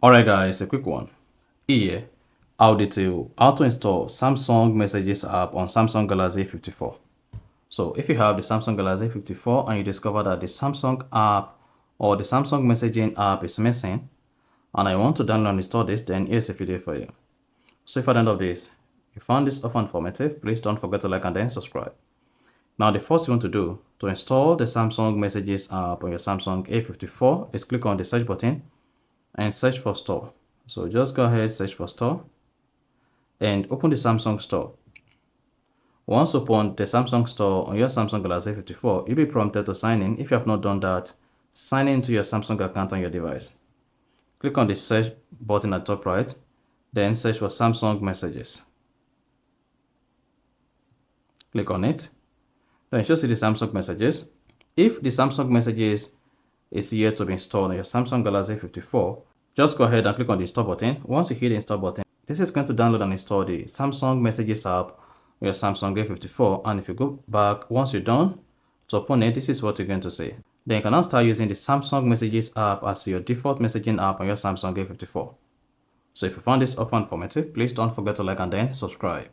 Alright guys, a quick one. Here, I'll detail how to install Samsung Messages app on Samsung Galaxy A54. So if you have the Samsung Galaxy A54 and you discover that the Samsung app or the Samsung messaging app is missing and I want to download and install this, then here's a video for you. So if at the end of this, you found this often informative, please don't forget to like and then subscribe. Now the first you want to do to install the Samsung Messages app on your Samsung A54 is click on the search button and search for store. So just go ahead, search for store and open the Samsung store. Once open the Samsung store on your Samsung Galaxy A54, you'll be prompted to sign in. If you have not done that, sign in to your Samsung account on your device. Click on the search button at top right, then search for Samsung Messages. Click on it. Then you should see the Samsung Messages. If the Samsung Messages is yet to be installed on your Samsung Galaxy A54, just go ahead and click on the install button. Once you hit the install button, this is going to download and install the Samsung Messages app on your Samsung A54. And if you go back, once you're done to open it, this is what you're going to see. Then you can now start using the Samsung Messages app as your default messaging app on your Samsung A54. So if you found this offer informative, please don't forget to like and then subscribe.